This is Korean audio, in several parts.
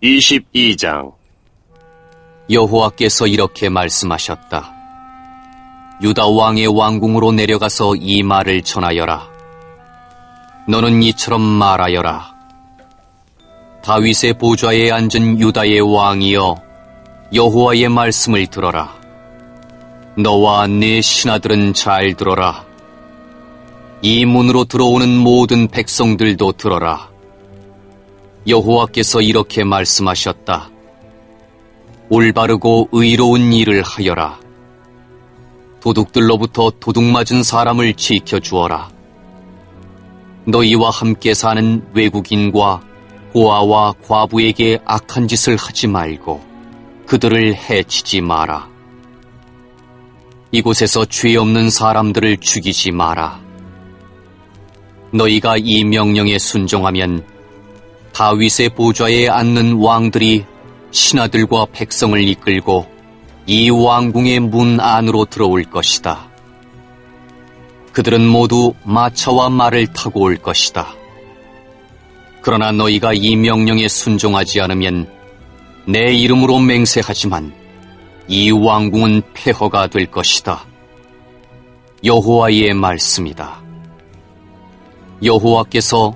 22장. 여호와께서 이렇게 말씀하셨다. 유다 왕의 왕궁으로 내려가서 이 말을 전하여라. 너는 이처럼 말하여라. 다윗의 보좌에 앉은 유다의 왕이여, 여호와의 말씀을 들어라. 너와 네 신하들은 잘 들어라. 이 문으로 들어오는 모든 백성들도 들어라. 여호와께서 이렇게 말씀하셨다. 올바르고 의로운 일을 하여라. 도둑들로부터 도둑 맞은 사람을 지켜주어라. 너희와 함께 사는 외국인과 고아와 과부에게 악한 짓을 하지 말고 그들을 해치지 마라. 이곳에서 죄 없는 사람들을 죽이지 마라. 너희가 이 명령에 순종하면 다윗의 보좌에 앉는 왕들이 신하들과 백성을 이끌고 이 왕궁의 문 안으로 들어올 것이다. 그들은 모두 마차와 말을 타고 올 것이다. 그러나 너희가 이 명령에 순종하지 않으면 내 이름으로 맹세하지만 이 왕궁은 폐허가 될 것이다. 여호와의 말씀이다. 여호와께서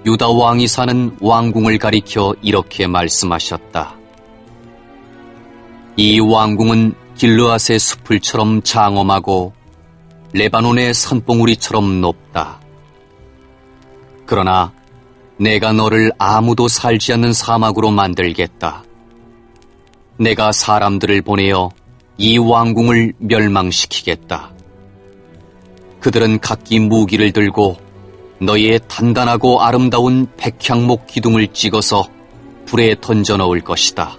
유다 왕이 사는 왕궁을 가리켜 이렇게 말씀하셨다. 이 왕궁은 길르앗의 숲을처럼 장엄하고 레바논의 산봉우리처럼 높다. 그러나 내가 너를 아무도 살지 않는 사막으로 만들겠다. 내가 사람들을 보내어 이 왕궁을 멸망시키겠다. 그들은 각기 무기를 들고 너희의 단단하고 아름다운 백향목 기둥을 찍어서 불에 던져 넣을 것이다.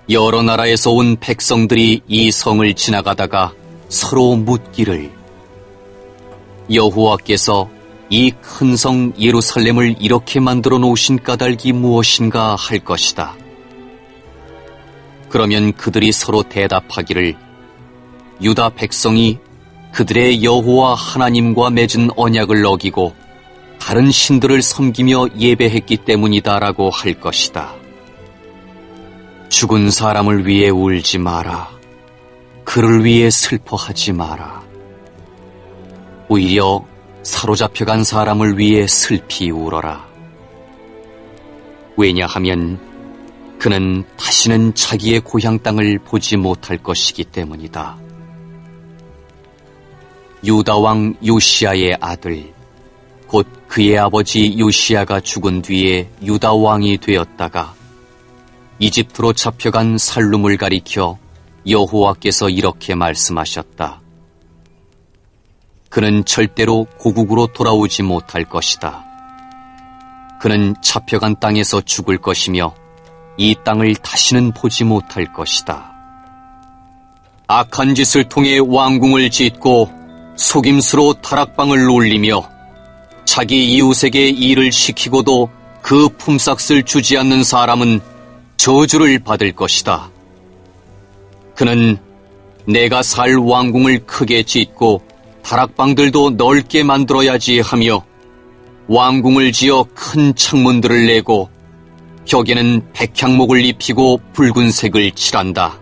여러 나라에서 온 백성들이 이 성을 지나가다가 서로 묻기를 여호와께서 이 큰 성 예루살렘을 이렇게 만들어 놓으신 까닭이 무엇인가 할 것이다. 그러면 그들이 서로 대답하기를 유다 백성이 그들의 여호와 하나님과 맺은 언약을 어기고 다른 신들을 섬기며 예배했기 때문이다라고 할 것이다. 죽은 사람을 위해 울지 마라. 그를 위해 슬퍼하지 마라. 오히려 사로잡혀간 사람을 위해 슬피 울어라. 왜냐하면 그는 다시는 자기의 고향 땅을 보지 못할 것이기 때문이다. 유다 왕 요시야의 아들, 곧 그의 아버지 요시야가 죽은 뒤에 유다 왕이 되었다가 이집트로 잡혀간 살룸을 가리켜 여호와께서 이렇게 말씀하셨다. 그는 절대로 고국으로 돌아오지 못할 것이다. 그는 잡혀간 땅에서 죽을 것이며 이 땅을 다시는 보지 못할 것이다. 악한 짓을 통해 왕궁을 짓고 속임수로 다락방을 올리며 자기 이웃에게 일을 시키고도 그 품삯을 주지 않는 사람은 저주를 받을 것이다. 그는 내가 살 왕궁을 크게 짓고 다락방들도 넓게 만들어야지 하며 왕궁을 지어 큰 창문들을 내고 벽에는 백향목을 입히고 붉은색을 칠한다.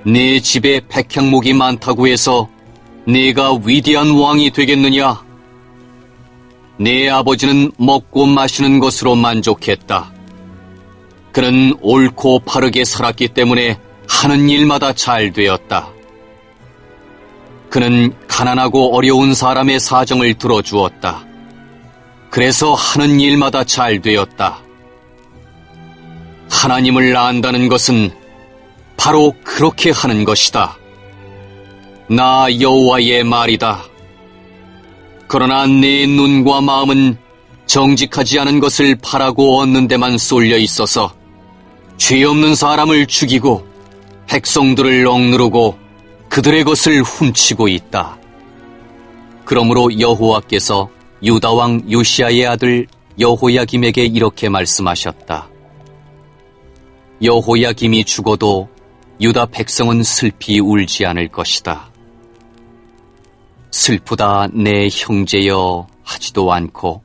네 집에 백향목이 많다고 해서 네가 위대한 왕이 되겠느냐? 네 아버지는 먹고 마시는 것으로 만족했다. 그는 옳고 바르게 살았기 때문에 하는 일마다 잘 되었다. 그는 가난하고 어려운 사람의 사정을 들어주었다. 그래서 하는 일마다 잘 되었다. 하나님을 안다는 것은 바로 그렇게 하는 것이다. 나 여호와의 말이다. 그러나 내 눈과 마음은 정직하지 않은 것을 바라고 얻는 데만 쏠려 있어서 죄 없는 사람을 죽이고 백성들을 억누르고 그들의 것을 훔치고 있다. 그러므로 여호와께서 유다 왕 요시야의 아들 여호야김에게 이렇게 말씀하셨다. 여호야김이 죽어도 유다 백성은 슬피 울지 않을 것이다. 슬프다 내 형제여 하지도 않고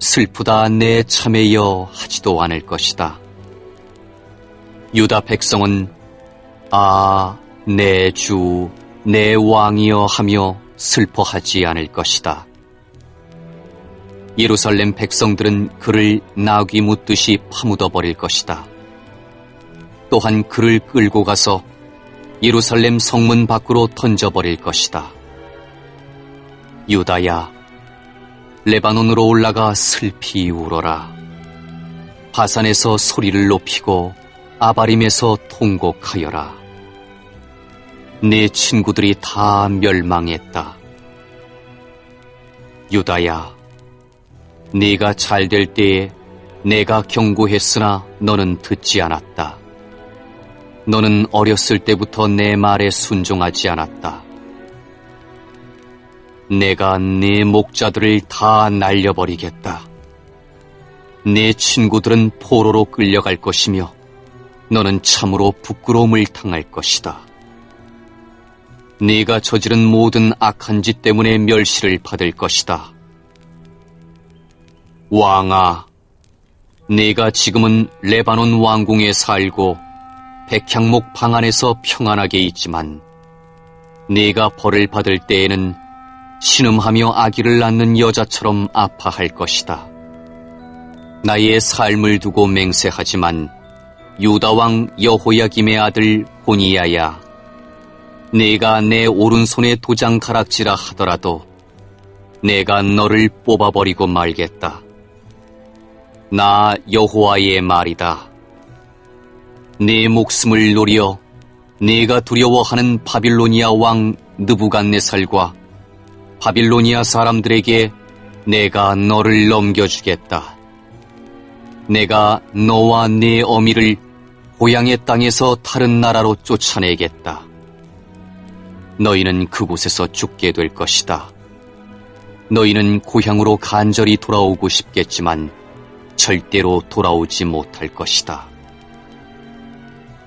슬프다 내 참에여 하지도 않을 것이다. 유다 백성은 아, 내 주, 내 왕이여 하며 슬퍼하지 않을 것이다. 예루살렘 백성들은 그를 나귀 묻듯이 파묻어 버릴 것이다. 또한 그를 끌고 가서 예루살렘 성문 밖으로 던져버릴 것이다. 유다야, 레바논으로 올라가 슬피 울어라. 바산에서 소리를 높이고 아바림에서 통곡하여라. 네 친구들이 다 멸망했다. 유다야, 네가 잘 될 때에 내가 경고했으나 너는 듣지 않았다. 너는 어렸을 때부터 내 말에 순종하지 않았다. 내가 네 목자들을 다 날려버리겠다. 네 친구들은 포로로 끌려갈 것이며 너는 참으로 부끄러움을 당할 것이다. 네가 저지른 모든 악한 짓 때문에 멸시를 받을 것이다. 왕아, 네가 지금은 레바논 왕궁에 살고 백향목 방 안에서 평안하게 있지만 네가 벌을 받을 때에는 신음하며 아기를 낳는 여자처럼 아파할 것이다. 나의 삶을 두고 맹세하지만 유다 왕 여호야김의 아들 고니야야, 네가 내 오른손에 도장 가락지라 하더라도 내가 너를 뽑아버리고 말겠다. 나 여호와의 말이다. 네 목숨을 노려 네가 두려워하는 바빌로니아 왕 느부갓네살과 바빌로니아 사람들에게 내가 너를 넘겨주겠다. 내가 너와 네 어미를 고향의 땅에서 다른 나라로 쫓아내겠다. 너희는 그곳에서 죽게 될 것이다. 너희는 고향으로 간절히 돌아오고 싶겠지만 절대로 돌아오지 못할 것이다.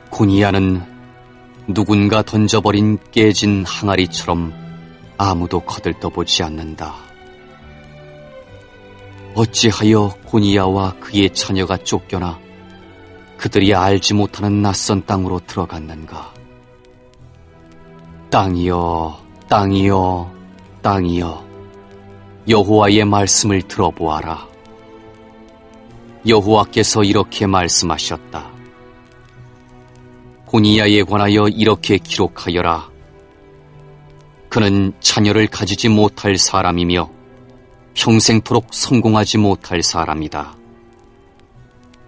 고니야는 누군가 던져버린 깨진 항아리처럼 아무도 거들떠보지 않는다. 어찌하여 고니야와 그의 처녀가 쫓겨나 그들이 알지 못하는 낯선 땅으로 들어갔는가? 땅이여, 땅이여, 땅이여, 여호와의 말씀을 들어보아라. 여호와께서 이렇게 말씀하셨다. 고니야에 관하여 이렇게 기록하여라. 그는 자녀를 가지지 못할 사람이며 평생토록 성공하지 못할 사람이다.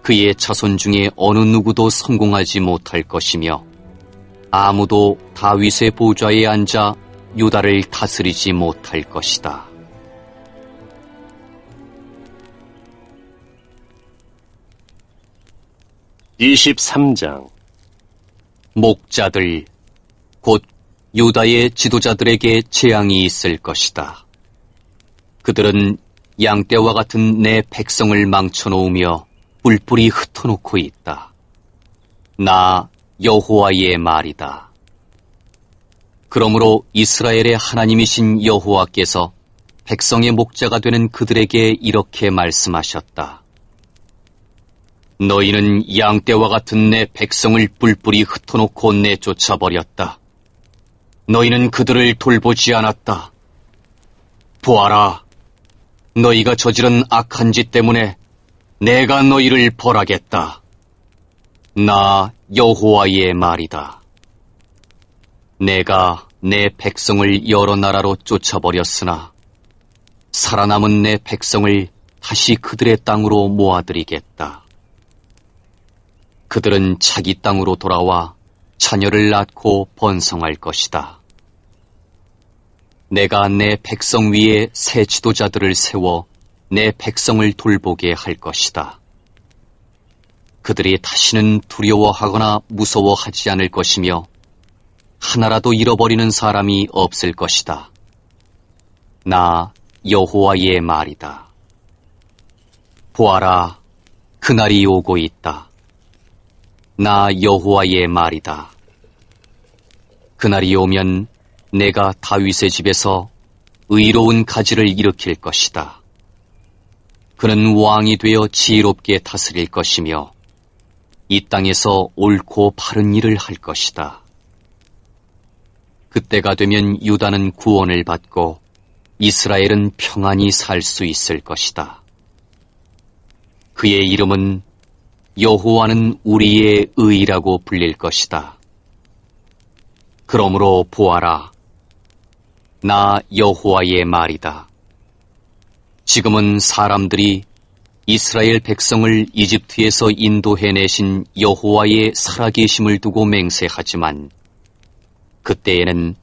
그의 자손 중에 어느 누구도 성공하지 못할 것이며 아무도 다윗의 보좌에 앉아 유다를 다스리지 못할 것이다. (23장) 목자들, 곧 유다의 지도자들에게 재앙이 있을 것이다. 그들은 양떼와 같은 내 백성을 망쳐놓으며 뿔뿔이 흩어놓고 있다. 나 여호와의 말이다. 그러므로 이스라엘의 하나님이신 여호와께서 백성의 목자가 되는 그들에게 이렇게 말씀하셨다. 너희는 양떼와 같은 내 백성을 뿔뿔이 흩어놓고 내쫓아버렸다. 너희는 그들을 돌보지 않았다. 보아라, 너희가 저지른 악한 짓 때문에 내가 너희를 벌하겠다. 나 여호와의 말이다. 내가 내 백성을 여러 나라로 쫓아버렸으나 살아남은 내 백성을 다시 그들의 땅으로 모아들이겠다. 그들은 자기 땅으로 돌아와 자녀를 낳고 번성할 것이다. 내가 내 백성 위에 새 지도자들을 세워 내 백성을 돌보게 할 것이다. 그들이 다시는 두려워하거나 무서워하지 않을 것이며 하나라도 잃어버리는 사람이 없을 것이다. 나 여호와의 말이다. 보아라, 그날이 오고 있다. 나 여호와의 말이다. 그날이 오면 내가 다윗의 집에서 의로운 가지를 일으킬 것이다. 그는 왕이 되어 지혜롭게 다스릴 것이며 이 땅에서 옳고 바른 일을 할 것이다. 그때가 되면 유다는 구원을 받고 이스라엘은 평안히 살 수 있을 것이다. 그의 이름은 여호와는 우리의 의라고 불릴 것이다. 그러므로 보아라, 나 여호와의 말이다. 지금은 사람들이 이스라엘 백성을 이집트에서 인도해내신 여호와의 살아계심을 두고 맹세하지만 그때에는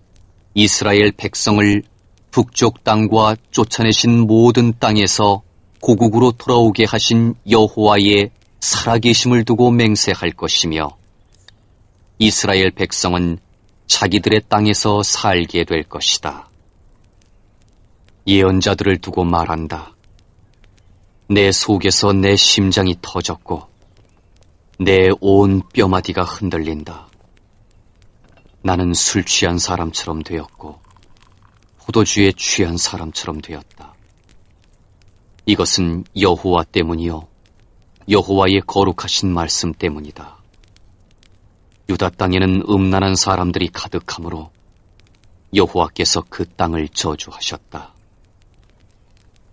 이스라엘 백성을 북쪽 땅과 쫓아내신 모든 땅에서 고국으로 돌아오게 하신 여호와의 살아계심을 두고 맹세할 것이며 이스라엘 백성은 자기들의 땅에서 살게 될 것이다. 예언자들을 두고 말한다. 내 속에서 내 심장이 터졌고 내 온 뼈마디가 흔들린다. 나는 술 취한 사람처럼 되었고 포도주에 취한 사람처럼 되었다. 이것은 여호와 때문이요 여호와의 거룩하신 말씀 때문이다. 유다 땅에는 음란한 사람들이 가득하므로 여호와께서 그 땅을 저주하셨다.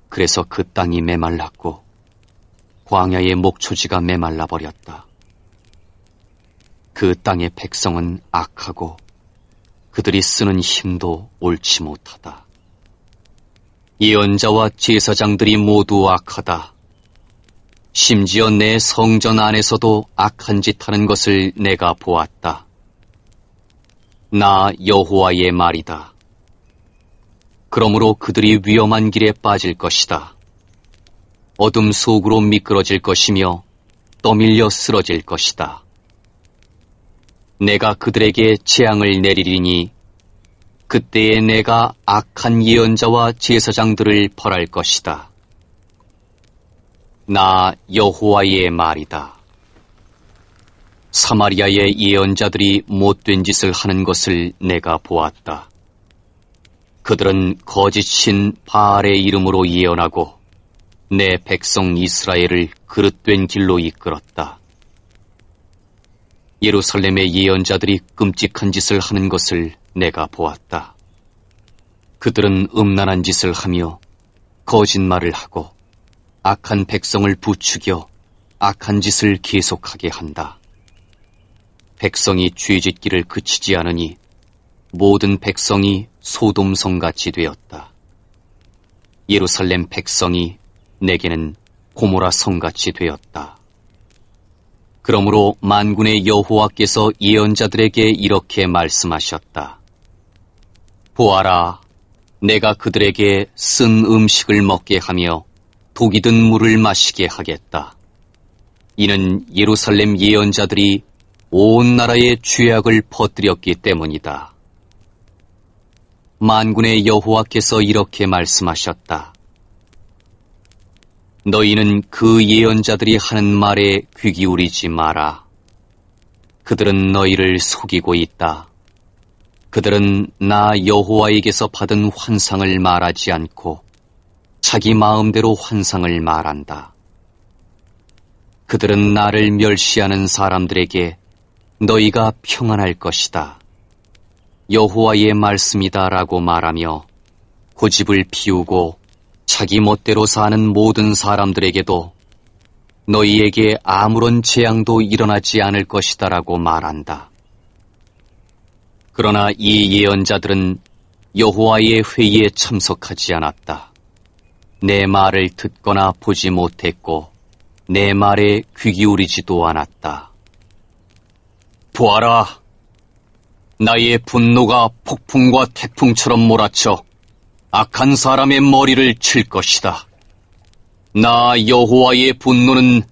그래서 그 땅이 메말랐고 광야의 목초지가 메말라 버렸다. 그 땅의 백성은 악하고 그들이 쓰는 힘도 옳지 못하다. 예언자와 제사장들이 모두 악하다. 심지어 내 성전 안에서도 악한 짓 하는 것을 내가 보았다. 나 여호와의 말이다. 그러므로 그들이 위험한 길에 빠질 것이다. 어둠 속으로 미끄러질 것이며 떠밀려 쓰러질 것이다. 내가 그들에게 재앙을 내리리니 그때에 내가 악한 예언자와 제사장들을 벌할 것이다. 나 여호와의 말이다. 사마리아의 예언자들이 못된 짓을 하는 것을 내가 보았다. 그들은 거짓신 바알의 이름으로 예언하고 내 백성 이스라엘을 그릇된 길로 이끌었다. 예루살렘의 예언자들이 끔찍한 짓을 하는 것을 내가 보았다. 그들은 음란한 짓을 하며 거짓말을 하고 악한 백성을 부추겨 악한 짓을 계속하게 한다. 백성이 죄짓기를 그치지 않으니 모든 백성이 소돔성같이 되었다. 예루살렘 백성이 내게는 고모라 성같이 되었다. 그러므로 만군의 여호와께서 예언자들에게 이렇게 말씀하셨다. 보아라, 내가 그들에게 쓴 음식을 먹게 하며 독이 든 물을 마시게 하겠다. 이는 예루살렘 예언자들이 온 나라에 죄악을 퍼뜨렸기 때문이다. 만군의 여호와께서 이렇게 말씀하셨다. 너희는 그 예언자들이 하는 말에 귀 기울이지 마라. 그들은 너희를 속이고 있다. 그들은 나 여호와에게서 받은 환상을 말하지 않고 자기 마음대로 환상을 말한다. 그들은 나를 멸시하는 사람들에게 너희가 평안할 것이다. 여호와의 말씀이다라고 말하며 고집을 피우고 자기 멋대로 사는 모든 사람들에게도 너희에게 아무런 재앙도 일어나지 않을 것이다라고 말한다. 그러나 이 예언자들은 여호와의 회의에 참석하지 않았다. 내 말을 듣거나 보지 못했고 내 말에 귀 기울이지도 않았다. 보아라, 나의 분노가 폭풍과 태풍처럼 몰아쳐 악한 사람의 머리를 칠 것이다. 나 여호와의 분노는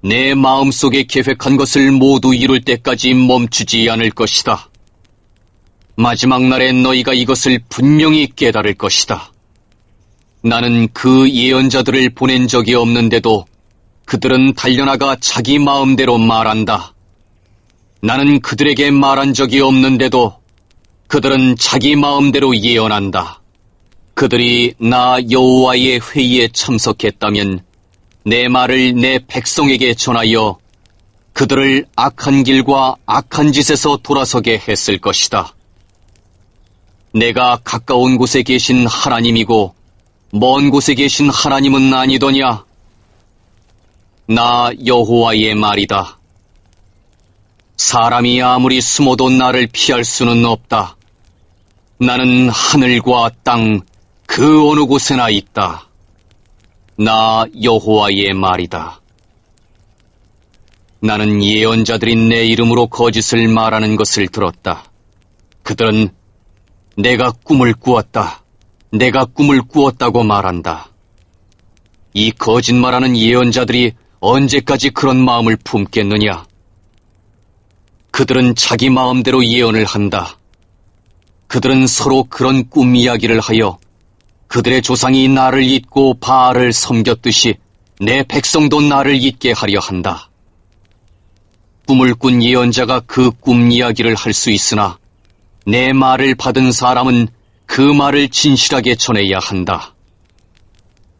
내 마음속에 계획한 것을 모두 이룰 때까지 멈추지 않을 것이다. 마지막 날에 너희가 이것을 분명히 깨달을 것이다. 나는 그 예언자들을 보낸 적이 없는데도 그들은 달려나가 자기 마음대로 말한다. 나는 그들에게 말한 적이 없는데도 그들은 자기 마음대로 예언한다. 그들이 나 여호와의 회의에 참석했다면 내 말을 내 백성에게 전하여 그들을 악한 길과 악한 짓에서 돌아서게 했을 것이다. 내가 가까운 곳에 계신 하나님이고 먼 곳에 계신 하나님은 아니더냐? 나 여호와의 말이다. 사람이 아무리 숨어도 나를 피할 수는 없다. 나는 하늘과 땅 그 어느 곳에나 있다. 나 여호와의 말이다. 나는 예언자들이 내 이름으로 거짓을 말하는 것을 들었다. 그들은 내가 꿈을 꾸었다. 내가 꿈을 꾸었다고 말한다. 이 거짓말하는 예언자들이 언제까지 그런 마음을 품겠느냐? 그들은 자기 마음대로 예언을 한다. 그들은 서로 그런 꿈 이야기를 하여 그들의 조상이 나를 잊고 바알을 섬겼듯이 내 백성도 나를 잊게 하려 한다. 꿈을 꾼 예언자가 그 꿈 이야기를 할 수 있으나 내 말을 받은 사람은 그 말을 진실하게 전해야 한다.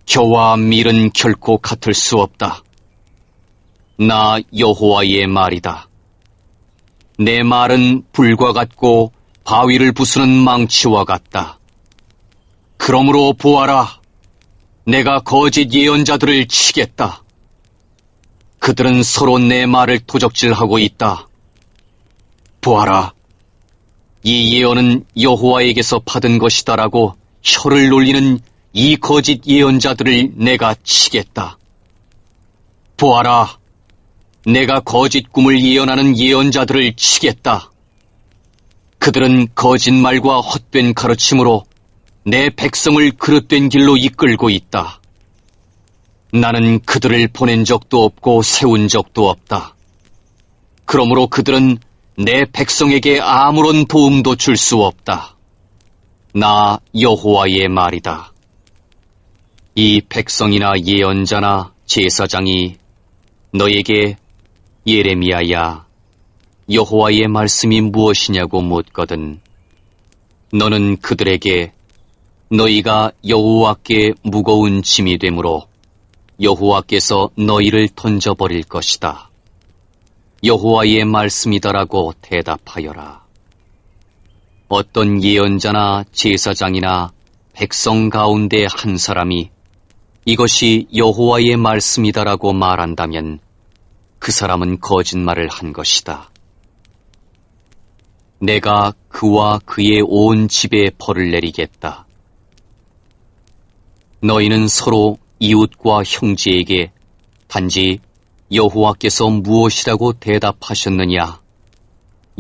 혀와 밀은 결코 같을 수 없다. 나 여호와의 말이다. 내 말은 불과 같고 바위를 부수는 망치와 같다. 그러므로 보아라, 내가 거짓 예언자들을 치겠다. 그들은 서로 내 말을 도적질하고 있다. 보아라, 이 예언은 여호와에게서 받은 것이다라고 혀를 놀리는 이 거짓 예언자들을 내가 치겠다. 보아라, 내가 거짓 꿈을 예언하는 예언자들을 치겠다. 그들은 거짓말과 헛된 가르침으로 내 백성을 그릇된 길로 이끌고 있다. 나는 그들을 보낸 적도 없고 세운 적도 없다. 그러므로 그들은 내 백성에게 아무런 도움도 줄 수 없다. 나 여호와의 말이다. 이 백성이나 예언자나 제사장이 너에게 예레미야야, 여호와의 말씀이 무엇이냐고 묻거든 너는 그들에게 너희가 여호와께 무거운 짐이 되므로 여호와께서 너희를 던져버릴 것이다. 여호와의 말씀이다라고 대답하여라. 어떤 예언자나 제사장이나 백성 가운데 한 사람이 이것이 여호와의 말씀이다라고 말한다면 그 사람은 거짓말을 한 것이다. 내가 그와 그의 온 집에 벌을 내리겠다. 너희는 서로 이웃과 형제에게 단지 여호와께서 무엇이라고 대답하셨느냐,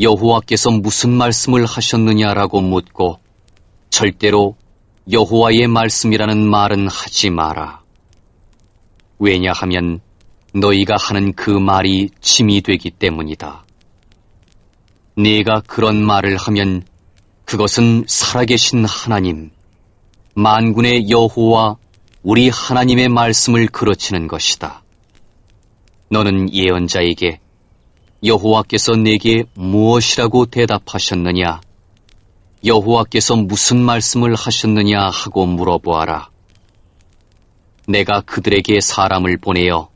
여호와께서 무슨 말씀을 하셨느냐라고 묻고 절대로 여호와의 말씀이라는 말은 하지 마라. 왜냐하면 너희가 하는 그 말이 짐이 되기 때문이다. 네가 그런 말을 하면 그것은 살아계신 하나님, 만군의 여호와 우리 하나님의 말씀을 그르치는 것이다. 너는 예언자에게 여호와께서 내게 무엇이라고 대답하셨느냐, 여호와께서 무슨 말씀을 하셨느냐 하고 물어보아라. 내가 그들에게 사람을 보내어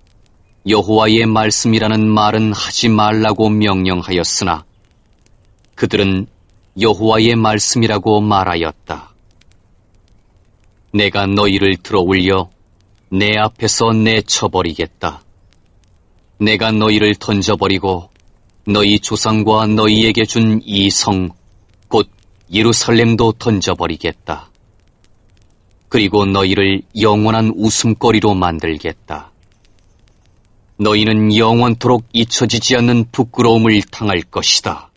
여호와의 말씀이라는 말은 하지 말라고 명령하였으나 그들은 여호와의 말씀이라고 말하였다. 내가 너희를 들어올려 내 앞에서 내쳐버리겠다. 내가 너희를 던져버리고 너희 조상과 너희에게 준 이 성, 곧 예루살렘도 던져버리겠다. 그리고 너희를 영원한 웃음거리로 만들겠다. 너희는 영원토록 잊혀지지 않는 부끄러움을 당할 것이다.